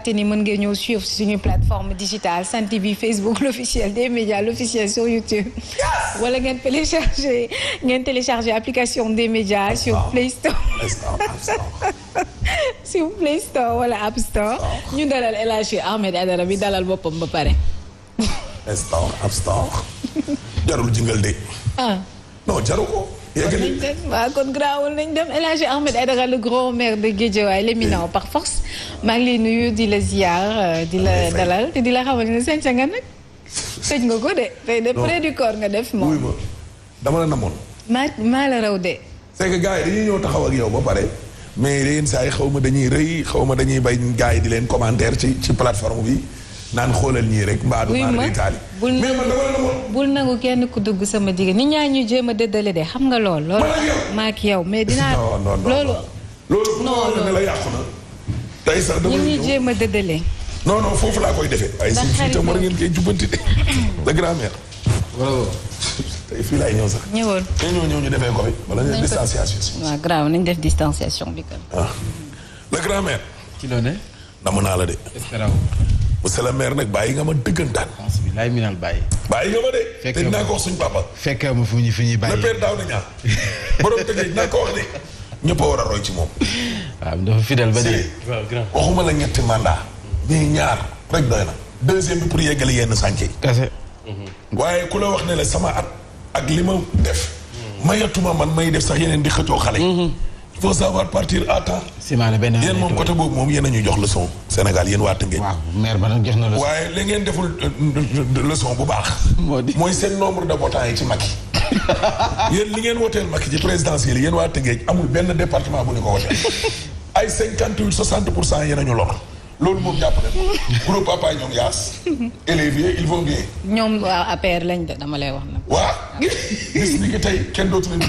te ni mën ngeen ñëw suivre suñu plateforme digitale Sen TV Facebook l'officiel des médias l'officiel sur YouTube wala ngeen télécharger application des médias sur Play Store sur Play Store wala App Store ñu dalal El Hadji Ahmed Aidara bi dalal boppam ba pare App Store jarul jingal de non jaru ko waaw kon grawul nañ dem El Hadji Ahmed Aidara le grand maire de Guédiawaye l'éminent par force maa ngi lay nuyu di la ziar di la dalal te di la xamal ne sañ nga nag tëj nga ko de tey de près du corps nga def moom dama la namoon maa la raw de c'est que gars yi dañuy ñëw taxaw ak yow ba pare mais yenn saa yi xaw ma dañuy rëy xaw ma dañuy bay gars yi di leen commentaire ci plateforme bi naan xoolal ñii rek mbaadu maa taali mais man dama la namoon bul nangu kenn ku dugg sama digg nit ñaa ñu jéem a dëddale de xam nga loolu maa ak yow mais dinaa loolu ne la yàqu na tey sax dama ñu jéem a dëddale non foofu laa koy defee ay si fii tam war ngeen koy jubbanti de la grand-mère waaw tey fii laay ñëw sax ñëwoon ñëw ñu defee ko fi wala ñu distanciation waaw grave nañ def distanciation bi kon la grand-mère ci loo ne namu naa la de monsieur le maire nag bàyyi nga ma dëggantaan. laay minal bàyyi. bàyyi nga ma de. te dinaa ko wax suñ papa. fekkee ma fu ñuy bàyyi. le père daaw na ñaar borom tëjee dinaa ko wax de ñëpp a war a roy ci moom. waaw dafa fidèle ba dee. waaw grand waxuma la ñetti mandat mais ñaar rek doy na. deuxième bi pour yeggale yenn sànq yi. kese. waaye ku la wax ne la sama at ak li ma def. mayatuma man may def sax yeneen di xëccoo xale. il faut savoir partir à temps. yéen moom côté boobu moom yéen a ñu jox leçon Sénégal yéen waa Tëngéej. waaw maire ba nag jox na leçon. waaye li ngeen deful leçon bu baax. mooy seen nombre de votants yi ci Macky. yéen li ngeen woteel Macky ci présidentielle yéen waa Tëngéej amul benn département bu ñu ko woteel. ay 58-60% yéen a ñu lor. loolu moom jàpp nañu. groupe papa ñoom yaas. élèves ils vont bien. ñoom waa APR lañ de dama lay wax nag. waa gis ni ki tey kenn dootu leen di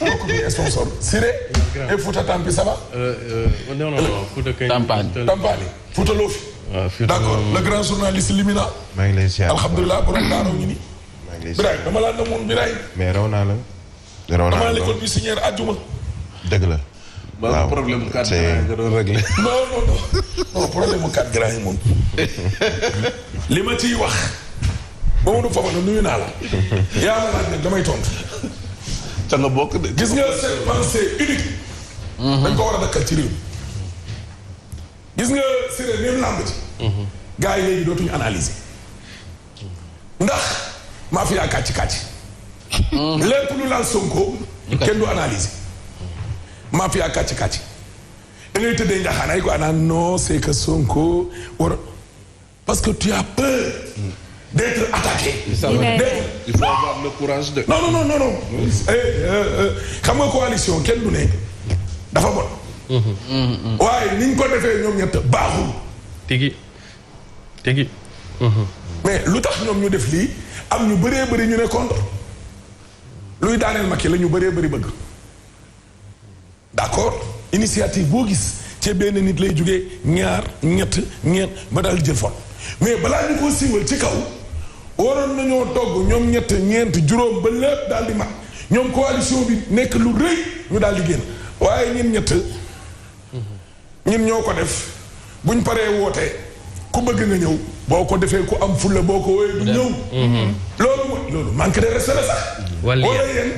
bokk bi sponsor Siré et Fouta Tampi ça va. non Fouta kay. Tampani Fouta loo fi. d'accord le grand journaliste Limina. maa ngi lay ziar alhamdulilah borom daaraw ñu ni. maa ngi lay ziar Birahim dama laa namoon Birahim. mais raw naa la. damaa l'école bi signé àjjuma. dëgg la. waaw problème mu 4 grammes nga doon réglé. non problème mu 4 grammes yi moom. li ma ciy wax. Mamadou Fofana nuyu naa la. yaa ma laaj nag damay tontu. ca nga bokk de. gis nga cette pensée unique. dañ ko war a dakkal ci réew mi. gis nga séeréer même làmb ci. gars yi léegi dootuñu analyser. ndax mafia kàcc. lépp lu laal Sonko. kenn du analyser. mafia kàcc da ngay tëddee njaxaan ay ko anaan non c'est que Sonko war parce que tu as peur d'être attaqué. il faut avoir le courage de. non xam nga coalition kenn du ne dafa bon. waaye niñ ko defee ñoom ñett baaxul. tigi. mais lu tax ñoom ñu def lii am ñu bëree bëri ñu ne contre luy daaneel Macky la ñu bëree bëri bëgg. d'accord initiative boo gis ci benn nit lay jógee ñaar ñett ñeent ba daal di jël fon mais balaa ñu ko siiwal ci kaw waroon nañoo togg ñoom ñett ñeent juróom ba lépp daal di mat ñoom coalition bi nekk lu rëy ñu daal di génn waaye ñun ñett ñun ñoo ko def buñ paree wootee ku bëgg nga ñëw boo ko defee ku am fulla boo ko wooyee du ñëw. loolu manque de respect la sax. wala yéen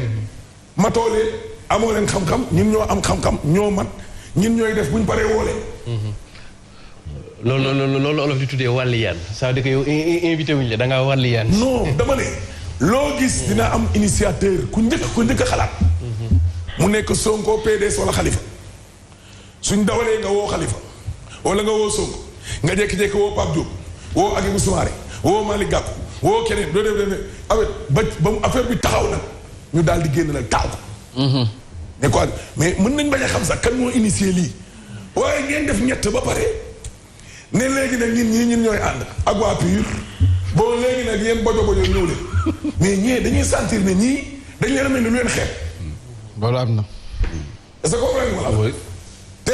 matoolee amoo leen xam-xam ñun ñoo am xam-xam ñoo mat ñun ñooy def buñ paree woole. loolu olof di tuddee wàlli yaan ça veut dire que yow invité wuñ la da ngaa wàlli yaan. non dama ne loo gis dina am initiateur ku njëkk a xalaat. mu nekk Sonko PDS wala Khalifa suñ dawalee nga woo Khalifa wala nga woo Sonko nga jékki-jékki woo Pape Diop woo Hadjibou Soumaré woo Malick Gakou woo keneen doo def avec ba mu affaire bi taxaw nag ñu daal di génn nag taal ko. mais quoi mais mën nañ bañ a xam sax kan moo initié lii waaye ngeen def ñett ba pare ne léegi nag ñun ñooy ànd ak waa PUR bon léegi nag yéen bojo ñëw leen mais ñee dañuy sentir ne ñii dañ leen a mel ni lu leen xeeb. loolu am na. est-ce que comprendre nga ma la. te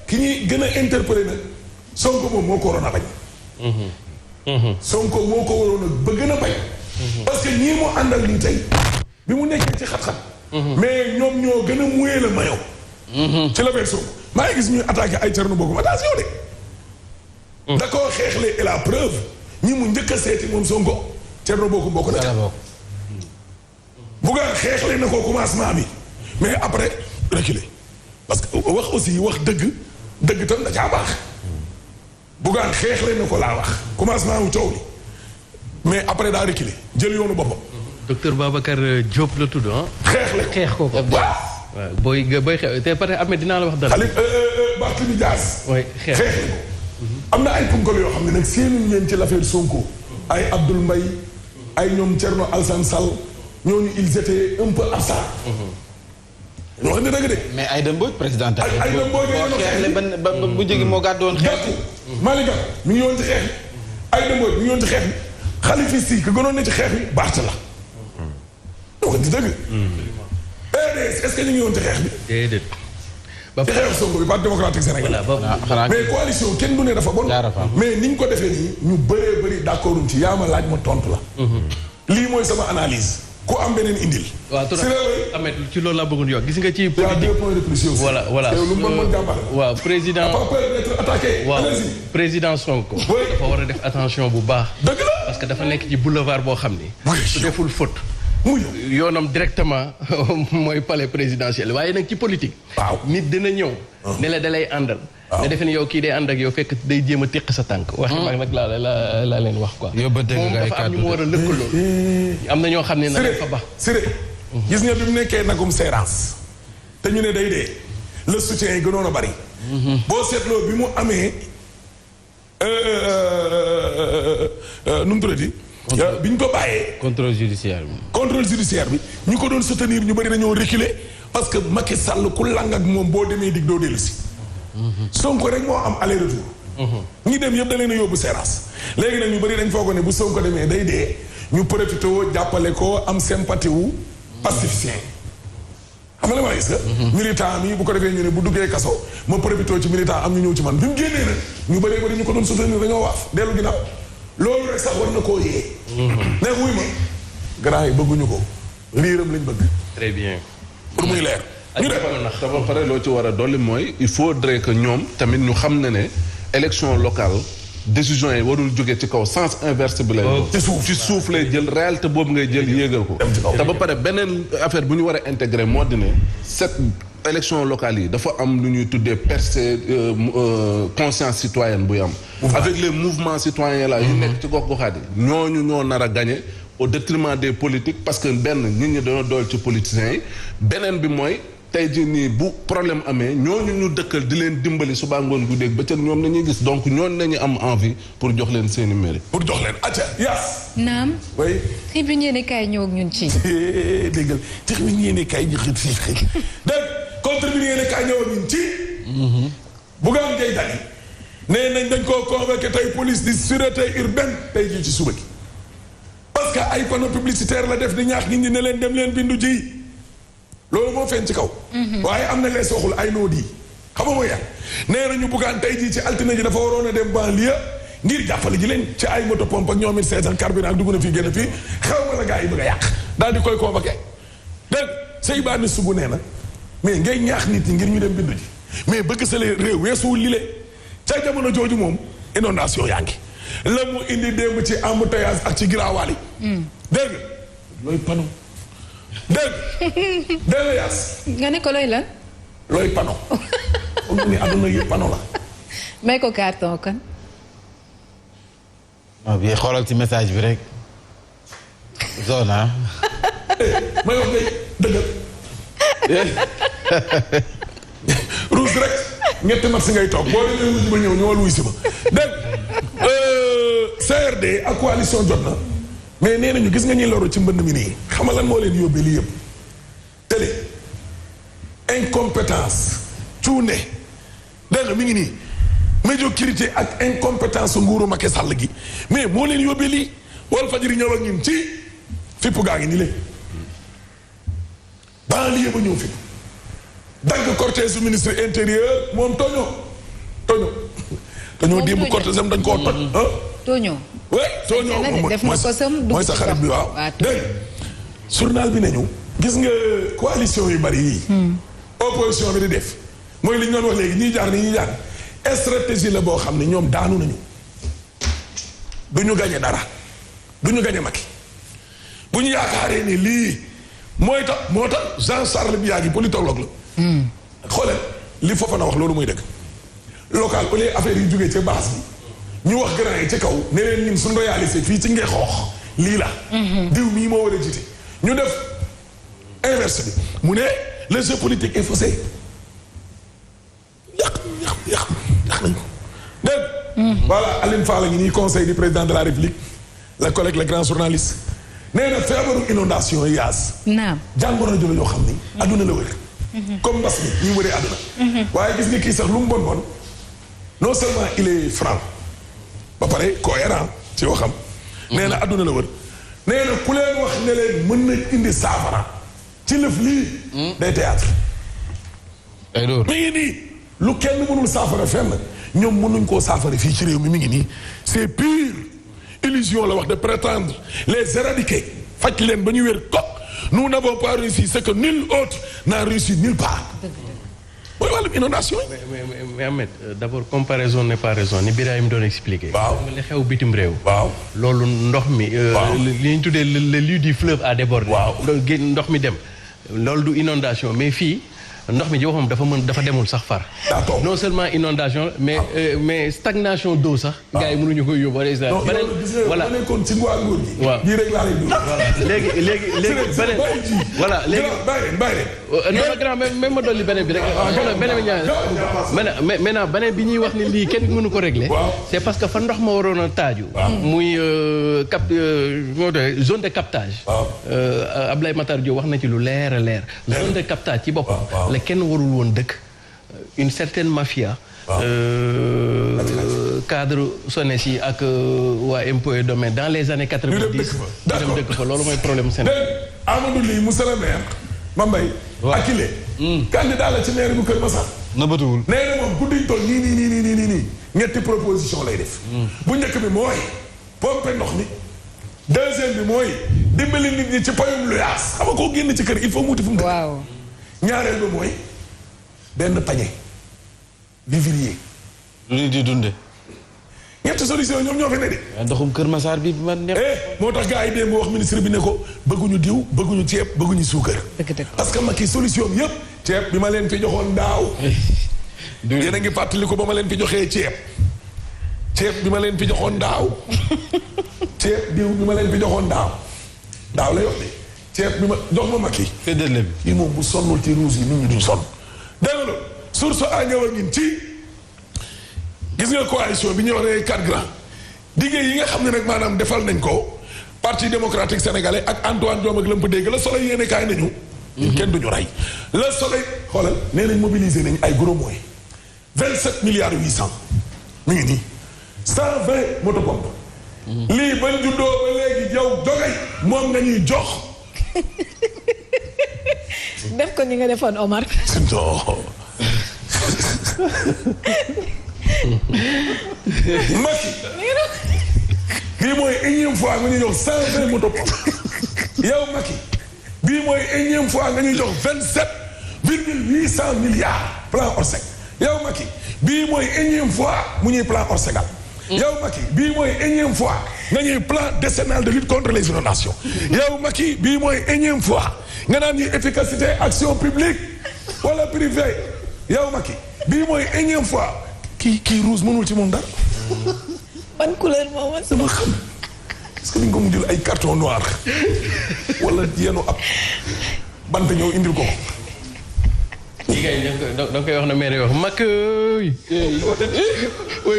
ki ñuy gën a interpellé nag Sonko moom moo ko waroon a bañ. Sonko moo ko waroon a ba gën a bañ. parce que ñii mu àndal nii tey bi mu nekkee ci xat-xat. mais ñoom ñoo gën a muyee la mayo ci la fekk Sonko maa ngi gis ñuy attaqué ay Thierno Bocoum attention de da koo xeexle et la preuve ñi mu njëkk a seeti moom Sonko Thierno Bocoum bokk na ca. Bougane xeexle na ko commencement bi mais après reculer parce que wax aussi wax dëgg tam da caa baax. Bougane xeexle na ko laa wax commencement wu coow li mais après daa reculer jël yoonu boppam. docteur Babacar Diop la tudd ah. xeex ko waaw booy xeex te peut-être Ahmed dinaa la wax dara. Aliou Barthélémy Dias. oui xeex ko. am na ay punkal yoo xam ne nag seenuñ leen ci l'affaire Sonko ay Abdoul Mbaye ay ñoom Thierno Alassane Sall ñooñu ils étaient un peu absents. ñoo xam ne dëgg de. mais Aïda Mbodj présidente. Aïda Mbodj ba bu jógee moo gàddoon xeex. Malick mi ngi yoon ci xeex bi Aïda Mbodj mi ngi yoon ci xeex bi xalifiste yi ka gënoon na ci xeex bi Barth la. ñoo xam ne dëgg. PDS est-ce que ñu ngi yoon ci xeex bi. déedéet. ba ci xeex Sonko bi Parti démocratique Sénégal. mais coalition kenn du ne dafa bon. mais ni ñu ko defee nii ñu bëree bëri d'accord ci yaa ma laaj ma tontu la. lii mooy sama analyse. ku am beneen indil. waaw tur Ahmed ci loolu laa bëggoon yokk gis nga ci. politique y a 2 points de plus aussi. voilà waaw président. pas peur d'être attaqué. waaw président Sonko. dafa war a def attention bu baax. dëgg la parce que dafa nekk ci boulevard boo xam ni. su deful faute. yoonam directement mooy palais présidentiel waaye nag ci politique. waaw nit dina ñëw. ne la dalay àndal. nga defe ne yow kii day ànd ak yow fekk day jéem a téq sa tànk. waxi mag nag laa leen wax quoi. yow ba dégg moom dafa am ñu mu war a lëkkaloo. am na ñoo xam ne nag fa ba. Siré gis nga bi mu nekkee nagum séerans te ñu ne day dee le soutien yi gënoon a bari. boo seetloo bi mu amee nu mu tuddati. bi ñu ko bàyyee. contrôle judiciaire bi. contrôle judiciaire bi ñu ko doon soutenir ñu bari dañoo reculer parce que Macky Sall ku lang ak moom boo demee dig doo dellu si. Sonko rek moo am aller retour. ñi dem yëpp da leen a yóbbu séerans léegi nag ñu bari dañ foog ne bu Sonko demee day dee ñu profité jàppale ko am sympathie wu pacificien. xam nga la ma gis nga. militant mi bu ko defee ñu ne bu duggee kaso ma profité ci militant am ñu ñëw ci man bi mu génnee nag ñu bëree bëri ñu ko doon soutenir dañoo waaf dellu ginnaaw loolu rek sax war na koo yee. ne wuy ma grand yi bëgguñu ko liiram lañ bëgg. très bien. pour muy leer. ñu def te ba pare loo ci war a dolli mooy il faudrait que ñoom tamit ñu xam ne élection locale décision yi warul jóge ci kaw sens inverse bi lay ci suuf lay jël réalité boobu ngay jël yéegal ko te ba pare beneen affaire bu ñu war a intégré moo di ne cette élection locale yi dafa am lu ñuy tuddee percée conscience citoyenne buy am avec les mouvements citoyens là yu nekk ci gox-goxaat yi ñooñu ñoo nar a gagné au détriment des politiques parce que benn nit ñi dañoo dool ci politiciens yi beneen bi mooy tey jii nii bu problème amee ñooñu ñu dëkkal di leen dimbali suba ngoon guddeeg bëccëg ñoom nañuy gis donc ñooñu nañu am envie pour jox leen seeni mairie. pour jox leen acca yaas. naam. oui. tribune yéen kaay ñëw ak ñun ci. déggal tribune yéen kaay ñu xëy fii dégg kon tribune yéen kaay ñëw ak ñun ci. Bougane Gueye Dany nee nañ dañ koo convoqué tey police di sûreté urbaine tey jii ci suba gi parce que ay panneau publicitaire la def di ñaax nit ñi ne leen dem leen bindu ji. loolu moo feeñ ci kaw. waaye am na lees waxul ay noo di xam nga mooy yan nee nañu Bougane tey jii ci altine ji dafa waroon a dem banlieue ngir jàppale ji leen ci ay moto pompe ak ñoom it seetal carburant ak dugg na fii génn fii xaw ma la gars yi bëgg a yàq daal di koy convoqué dégg say baani subu nee na mais ngay ñaax nit ñi ngir ñu dem bindu ji mais bëgg sa réew weesuwul li le ca jamono jooju moom inondation yaa ngi la mu indi démb ci embouteillage ak ci giraawaal yi dégg looy pano dégg dégg yaas. nga ne ko looy lan. looy pano. comme ni àdduna yëpp pano la. may ko carton kan. waaw bii xoolal ci message bi rek. zone ah. may wax ngay dëggal. ruus rek ñetti mat si ngay toog boo demee wuy si ba ñëw ñëwal wuy si ba dégg CRD ak coalition jot na. mais nee nañu gis nga ñuy loru ci mbënd mi nii xam nga lan moo leen yóbbee lii yëpp télé incompétence cuune dégg nga mi ngi nii médiocrité ak incompétence su nguuru Macky Sall gi mais moo leen yóbbee lii Walfadjri ñëw ak ñun ci fipp gaa ngi nii lé banlieue ba ñëw fipp dagg cortège su ministre intérieur moom toño démb cortège am dañ koo toj Toño. oui Toño def na ko sam mooy sa xarit bi waaw dégg journal bi nañu gis nga coalition yu bari yii opposition bi di def mooy li ñu doon wax léegi ñii jaar ni ñuy jaar stratégie la boo xam ne ñoom daanu nañu du ñu gañe dara du ñu gañe Macky bu ñu yaakaaree ni lii moo tax Jean Charles Biagui politologue la. xoolal li Fofana wax loolu mooy dëgg. local au lieu affaire yi jógee ca base bi ñu wax grand yi ci kaw ne leen ñun suñu réalisé fii ci ngee xoox lii la. diw mii moo war a jiite ñu def inverse bi mu ne le jeu politique est faussé yàq nañ ko dégg voilà Aline Fall a ngi nii conseil du président de la République le collègue le grand journaliste nee na feebaru inondation yaas. naam jàngoro la yoo xam ni adduna la wër. comme mbas mi ñu wëree adduna. waaye gis nga kii sax lu mu bon non seulement il est franc ba pare cohérent ci waxam. nee na adduna la wër. nee na ku leen wax ne leen mën na indi saafara ci lëf lii. day théâtre. ay door mi ngi nii lu kenn mënul saafara fenn ñoom mënuñ koo saafara fii ci réew mi ngi nii c'est pure illusion la wax de prétendre les éradiquer faj leen ba ñu wér ko nous n'avons pas réussi ce que nul autre n'a réussi nulle part. mooy wàllum inondation yi. mais Ahmed d'abord comparaison n'est pas raison ni Birahim doon expliqué. waaw nga li xew bitim réew. waaw loolu ndox mi. li ñu tuddee le lit du fleuve a débordé. waaw ndox mi dem. loolu du inondation mais fii ndox mi ci waxam dafa demul sax far. non seulement inondation mais stagnation d'eau sax. gars yi mënuñu koy yóbbu. non voilà nekkoon ci nguur gi. waaw lii rek laa lay dund. léegi beneen. voilà léegi bàyyi non grand même ma dolli beneen bi rek. beneen bi ñaar maintenant beneen bi ñuy wax ni lii kenn mënu ko régler. c'est parce que fa ndox ma waroon a taaju. muy zone de captage. Ablaye Matar Diop wax na ci lu leer a leer. zone de captage ci boppam. la kenn warul woon dëkk. une certaine mafia. cadre SONES yi ak waa impôt et domaine dans les années 90. ñu dem dëkk fa loolu mooy problème Sénégal. Amadou Ly monsieur le maire. Mambay. Akile. candidat la ci maire bu Kër Massar. nëbbatuwul. nee na moom guddiñ toll nii ñetti proposition lay def. bu njëkk bi mooy pompe ndox mi. deuxième bi mooy dimbali nit ñi ci payum luyaas xam nga koo génn ci kër il faut muuti fu mu dëkk. waaw. ñaareel bi mooy benn pañe vivrier. lu nit di dunde. ñetti solution ñoom ñoo fi ne de. ndoxum Kër Massar bi man neex. moo tax gars yi démb wax ministre bi ne ko bëgguñu diw bëgguñu ceeb bëgguñu suukar. dëgg. parce que Macky solution yëpp ceeb bi ma leen fi joxoon daaw. yéen a ngi fàttali ko ba ma leen fi joxee ceeb. ceeb bi ma leen fi joxoon daaw. ceeb diw bi ma leen fi joxoon daaw lay wax de ceeb bi ma jox ma Macky. séddale bi. kii moom bu sonnul ci ruus yi nit ñi duñ sonn. dégg nga source a ñëw a ngin ci gis nga coalition bi ñu wax ne 4 grands diggé yi nga xam ne nag maanaam defal nañ ko parti démocratique sénégalais ak Antoine Diome ak lëmp dégg la Soleil yéene kaay nañu. kenn duñu rey. le Soleil xoolal nee nañ mobiliser nañ ay gros moyens 27 milliards 800 mi ngi nii 120 motopompes. lii bañ juddoo ba léegi yow dogay moom nga ñuy jox. def ko ni nga defoon Omar. Macky bii mooy énième fois nga ñuy jox 120 motopompes yow Macky bii mooy énième fois nga ñuy jox 27,800 milliards plan Orsec yow Macky bii mooy énième fois mu ñuy plan Orsegal. yow Macky bii mooy énième fois nga ñuy plan décennal de lutte contre les inondations yow Macky bii mooy énième fois nga naan ñuy efficacité action publique wala privé yow Macky bii mooy énième fois kii rouge mënul ci moom dara. ban couleur moom man dama xam est-ce que ni nga ko mujjul ay carton noir wala yenu ab bant ñëw indil ko. ñi kay da nga koy wax na maire wax Macky oui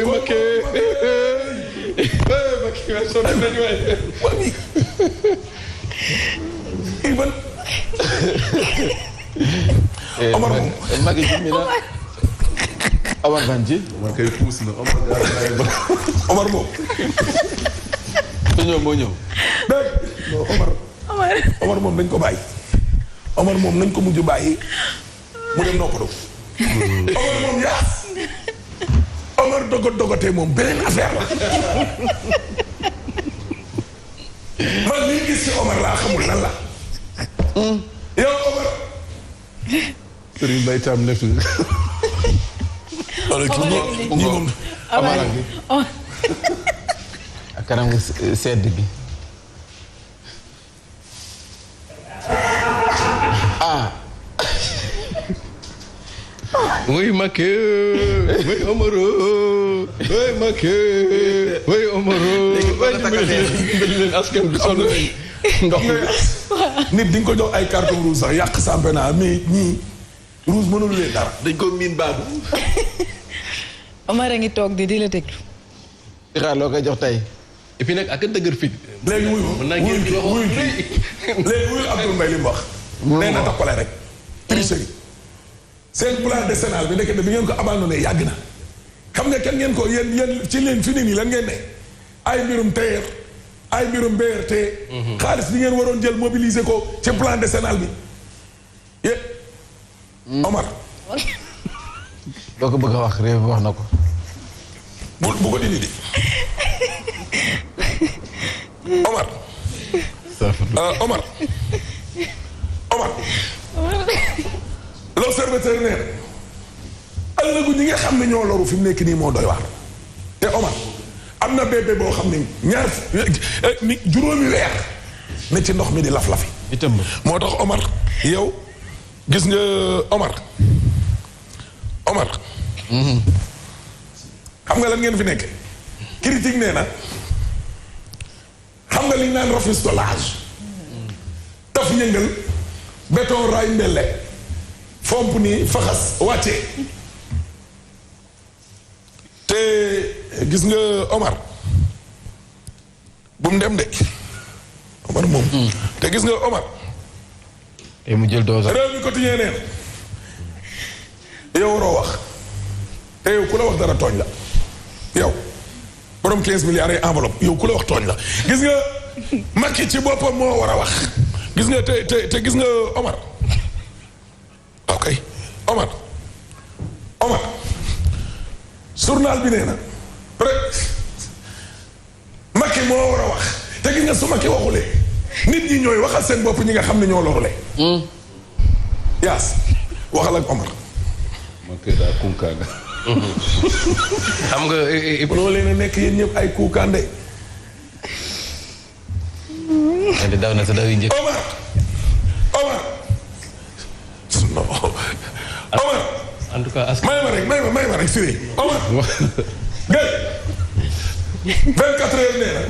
Macky Macky wa sonn nañu waay kii ban Omar moom Macky jimina Omar Banji man kay puus na Omar moom moo ñëw dégg Omar moom dañ ko bàyyi Omar moom nañ ko mujj bàyyi mu dem noppalu Omar moom yaas Omar dogatee moom beneen affaire la man li gis ci Omar laa xamul lan la yow Omar Serigne Mbaye Thiam nekk ñi moom kanam sedd gi. Woy Macky woy Omaro woy Macky woy Omaro. léegi askan bi sonn nañ ndox mi. nit di nga ko jox ay carton rouge sax yàq championnat mais ñii rouge mënul leen dara. dañ ko miin baadu. Omar a ngi toog di la déglu. di xaar loo koy jox tey. et puis nag ak a dëgër fit. léegi wuyu léegi wuyu Abdoul Mbaye li mu wax. nee na tappale rek. tricherie. seen plan décennal bi nekk bi ngeen ko abandonné yàgg na. xam nga kenn ngeen ko yéen ci leen fi ne nii lan ngeen ne ay mbirum TER ay mbirum BRT. xaalis bi ngeen waroon jël mobiliser ko ci plan décennal bi. Omar. doo ko bëgg a wax réew mi wax na ko. bu ko dindi di. Omar. Omar. L'observateur nee na ëllëgu ñi nga xam ne ñoo loru fi mu nekk nii moo doy waar. te Omar am na bébé boo xam ne juróomi weer ne ci ndox mi di laf-lafi. itam moo tax Omar yow gis nga Omar. xam nga lan ngeen fi nekk. critique nee na xam nga li ñu naan rafistolage. taf yëngal béton raay mbelle. fomp nii faxas wàccee te gis nga Omar bu mu dem de Omar moom te gis nga Omar te mu jël dose réew mi quotidien nee na yow waroo wax te yow ku la wax dara tooñ la yow borom 15 milliards yi enveloppe yow ku la wax tooñ la gis nga Macky ci boppam moo war a wax gis nga te gis nga Omar ok Omar journal bi nee na Macky moo war a wax te gis nga su Macky waxulee nit ñi ñooy waxal seen bopp ñi nga xam ne ñoo lorule. Yaas waxal ak Omar. Macky daa kunkaanga. xam nga. loo leen a nekk yéen ñëpp ay kuukande. di daw na sa daw yi njëkk. Omar. Omar. en tout cas may ma rek Siré Omar. Guèye. 24 heures nee na.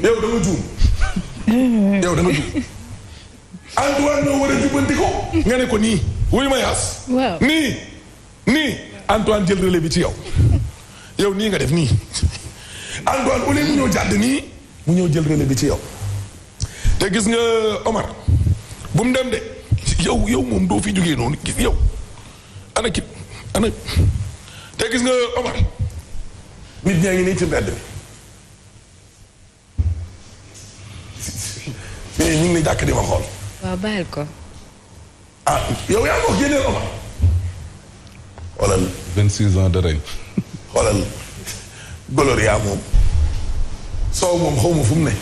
yow da nga juum. Antoine ñoo war a jubbanti ko. nga ne ko nii. wuy ma yaas. waaw nii. Antoine jël relais bi ci yow. yow nii nga def nii. Antoine au lieu mu ñëw jàdd nii. mu ñëw jël relais bi ci yow. te gis nga Omar. bu mu dem de. yow moom doo fi jógee noonu gis yow. ana te gis nga Omar. nit ñaa ngi nii ci mbedd bi. fii ñu ngi ni jàkk di ma xool. waaw bàyyil ko. yow yaa ko génneel Omar. xoolal 26 ans de règne. xoolal Gloria moom. soow moom xaw ma fu mu ne.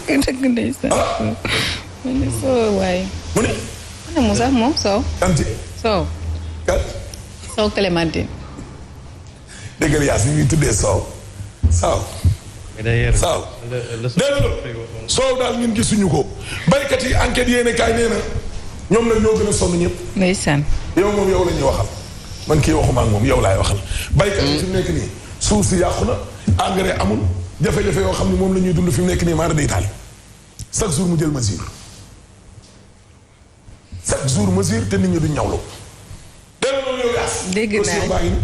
dëgg ndeysaan. mu ne soow waaye. mu ne. mu ne mu sax moom soow. kanti. soow. kat. soow Clémentine. déggal yaa si ñuy tuddee soow. saaw. saaw. dégg soow daal ñun gisuñu ko. baykat yi enquête yéene kaay nee na ñoom nag ñoo gën a sonn ñëpp. ndeysaan. yow moom yow la ñuy waxal. man kii waxuma ak moom yow laay waxal. baykat yi fi mu nekk nii suuf si yàqu na engrais amul jafe-jafe yoo xam ne moom la ñuy dund fi mu nekk nii maara day taali chaque jour mu jël mesure. chaque jour mesure te nit ñi duñ ñawlu. dégg nga loolu yow yaas. dégg naa caution baa ngi nii.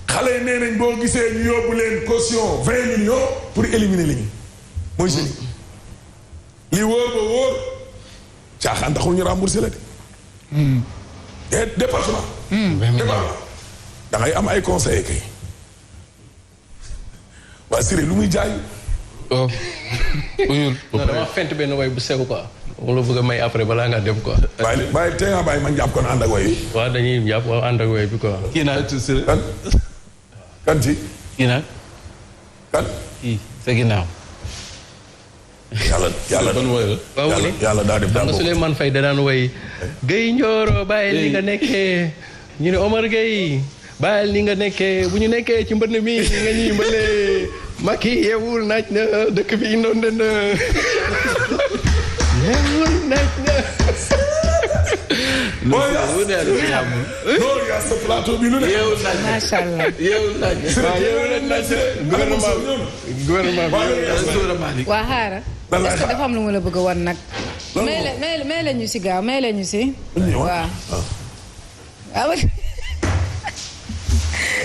xale yi nee nañ boo gisee ñu yóbbu leen caution 20 millions pour éliminer li ñu. mooy seen li wóor ba wóor caaxaan taxul ñu remboursé la de. département. département da ngay am ay conseillers kay. waa Siré lu muy jaay. non dama fent benn way bu sew quoi. wala bëgg a may après balaa ngaa dem quoi. bàyyi tey nga bàyyi man jàpp kon ànd ak way. waaw dañuy jàpp waaw ànd ak way bi quoi. kii nag kan ci. kii nag. kan. kii sa ginnaaw. yàlla ban woy la. waaw mu ne yàlla daa def xam nga Souleymane Faye da daan way. Guèye Ndioro bàyyi li nga nekkee. ñu ne Omar Gueye bàyyil ni nga nekkee bu ñu nekkee ci mbënn mi nga ñuy mbalee Macky yeewul naaj na dëkk bi inondé na yeewul naaj na. mooy yaa sa plateau bi lu ne. yeewul naaj na macha allah. yeewul naaj na waaw yeewul naaj na gouvernement bi. waa xaaral. est-ce que dafa am lu ma la bëgg a wan nag. may la ñu si gaaw may la ñu si. waaw.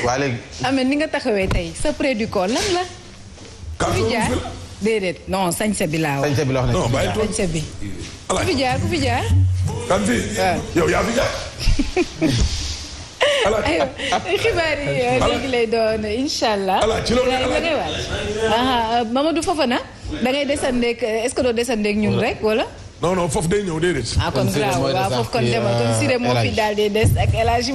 waa léegi. Ameth ni nga taxawee tey sa près du corps lan la. ku fi jaar déedéet non sañse bi laa wax. sañse bi la wax ne. non bàyyi toog sañse bi. ku fi jaar ku fi jaar. kan fi. yow yaa fi jaar. aywa xibaar yi léegi lay doon incha allah. ci loolu da ngay waaj. Mamadou Fofana da ngay desandeeg est-ce que doo desandeeg ñun rek wala. non foofu day ñëw déedéet. kon graaw waaw foofu kon demal kon Siré moo fi daal di des ak El Hadji